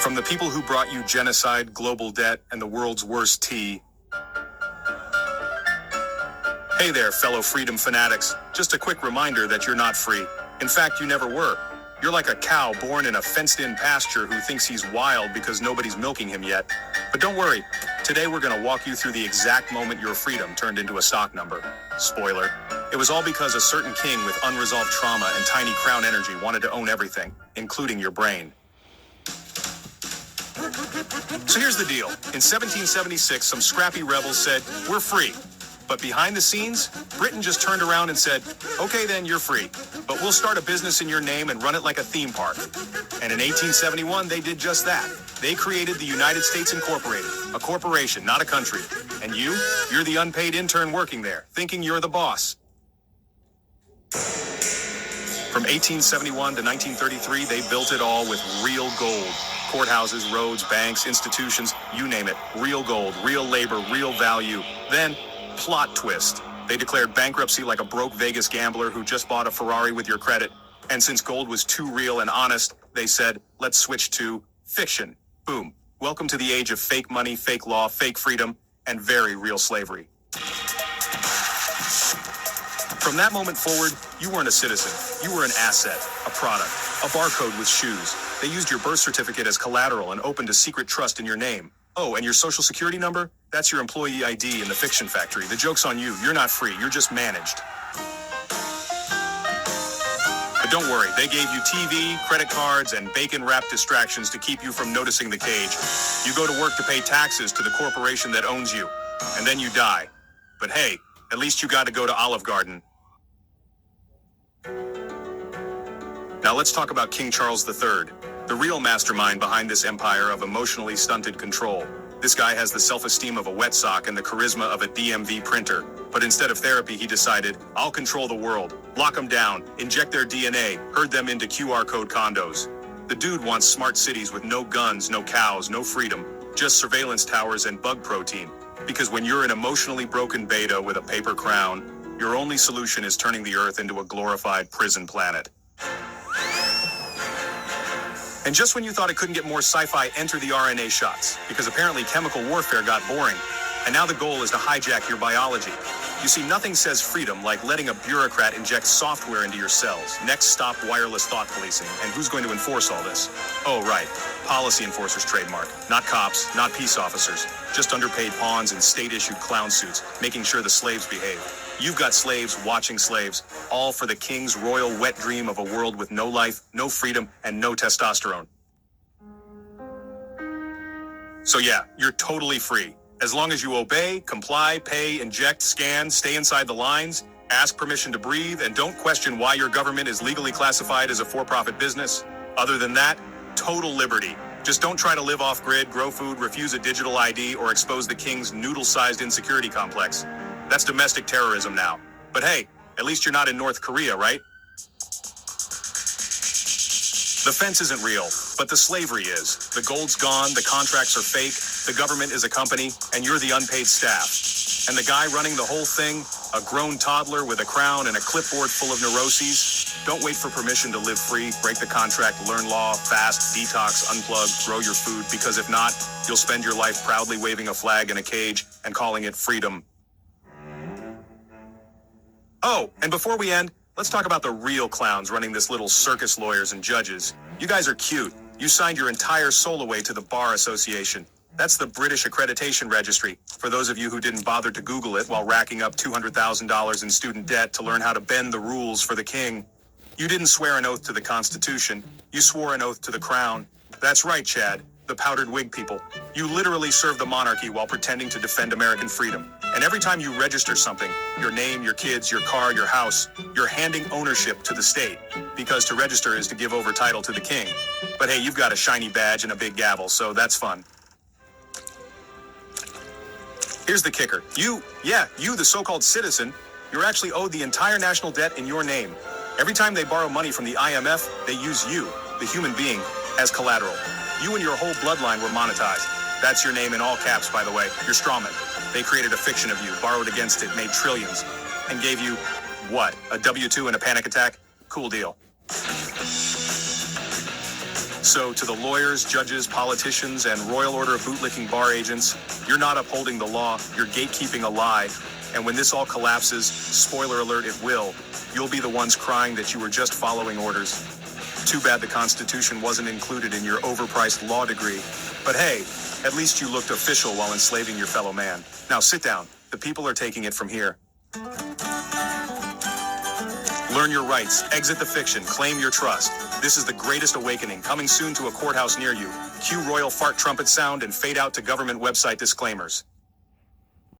From the people who brought you genocide, global debt, and the world's worst tea. Hey there, fellow freedom fanatics. Just a quick reminder that you're not free. In fact, you never were. You're like a cow born in a fenced-in pasture who thinks he's wild because nobody's milking him yet. But don't worry. Today we're going to walk you through the exact moment your freedom turned into a stock number. Spoiler. It was all because a certain king with unresolved trauma and tiny crown energy wanted to own everything, including your brain. So here's the deal. In 1776, some scrappy rebels said, "We're free." But behind the scenes, Britain just turned around and said, "Okay then, you're free. But we'll start a business in your name and run it like a theme park." And in 1871, they did just that. They created the United States Incorporated, a corporation, not a country. And you're the unpaid intern working there, thinking you're the boss. From 1871 to 1933, they built it all with real gold. Courthouses, roads, banks, institutions, you name it. Real gold, real labor, real value. Then, plot twist. They declared bankruptcy like a broke Vegas gambler who just bought a Ferrari with your credit. And since gold was too real and honest, they said, let's switch to fiction. Boom. Welcome to the age of fake money, fake law, fake freedom, and very real slavery. From that moment forward, you weren't a citizen. You were an asset, a product, a barcode with shoes. They used your birth certificate as collateral and opened a secret trust in your name. Oh, and your social security number? That's your employee ID in the fiction factory. The joke's on you. You're not free. You're just managed. But don't worry. They gave you TV, credit cards, and bacon-wrapped distractions to keep you from noticing the cage. You go to work to pay taxes to the corporation that owns you. And then you die. But hey, at least you got to go to Olive Garden. Now let's talk about King Charles III, the real mastermind behind this empire of emotionally stunted control. This guy has the self-esteem of a wet sock and the charisma of a DMV printer. But instead of therapy, he decided, I'll control the world, lock them down, inject their DNA, herd them into QR code condos. The dude wants smart cities with no guns, no cows, no freedom, just surveillance towers and bug protein. Because when you're an emotionally broken beta with a paper crown, your only solution is turning the Earth into a glorified prison planet. And just when you thought it couldn't get more sci-fi, enter the RNA shots, because apparently chemical warfare got boring, and now the goal is to hijack your biology. You see, nothing says freedom like letting a bureaucrat inject software into your cells. Next stop, wireless thought policing. And who's going to enforce all this? Oh, right. Policy enforcers trademark. Not cops, not peace officers. Just underpaid pawns in state-issued clown suits, making sure the slaves behave. You've got slaves watching slaves, all for the king's royal wet dream of a world with no life, no freedom, and no testosterone. So yeah, you're totally free. As long as you obey, comply, pay, inject, scan, stay inside the lines, ask permission to breathe, and don't question why your government is legally classified as a for-profit business. Other than that, total liberty. Just don't try to live off-grid, grow food, refuse a digital ID, or expose the king's noodle-sized insecurity complex. That's domestic terrorism now. But hey, at least you're not in North Korea, right? The fence isn't real, but the slavery is. The gold's gone, the contracts are fake, the government is a company, and you're the unpaid staff. And the guy running the whole thing, a grown toddler with a crown and a clipboard full of neuroses. Don't wait for permission to live free, break the contract, learn law, fast, detox, unplug, grow your food, because if not, you'll spend your life proudly waving a flag in a cage and calling it freedom. Oh, and before we end, let's talk about the real clowns running this little circus, lawyers and judges. You guys are cute. You signed your entire soul away to the Bar Association. That's the British Accreditation Registry, for those of you who didn't bother to Google it while racking up $200,000 in student debt to learn how to bend the rules for the king. You didn't swear an oath to the Constitution. You swore an oath to the crown. That's right, Chad, the powdered wig people. You literally serve the monarchy while pretending to defend American freedom. And every time you register something, your name, your kids, your car, your house, you're handing ownership to the state, because to register is to give over title to the king. But hey, you've got a shiny badge and a big gavel, so that's fun. Here's the kicker. You, the so-called citizen, you're actually owed the entire national debt in your name. Every time they borrow money from the IMF, they use you, the human being, as collateral. You and your whole bloodline were monetized. That's your name in all caps, by the way. You're strawman. They created a fiction of you, borrowed against it, made trillions, and gave you, what, a W-2 and a panic attack? Cool deal. So to the lawyers, judges, politicians, and Royal Order of Bootlicking bar agents, you're not upholding the law, you're gatekeeping a lie. And when this all collapses, spoiler alert, it will, you'll be the ones crying that you were just following orders. Too bad the Constitution wasn't included in your overpriced law degree. But hey, at least you looked official while enslaving your fellow man. Now sit down. The people are taking it from here. Learn your rights, exit the fiction, claim your trust. This is the greatest awakening, coming soon to a courthouse near you. Cue royal fart trumpet sound and fade out to government website disclaimers.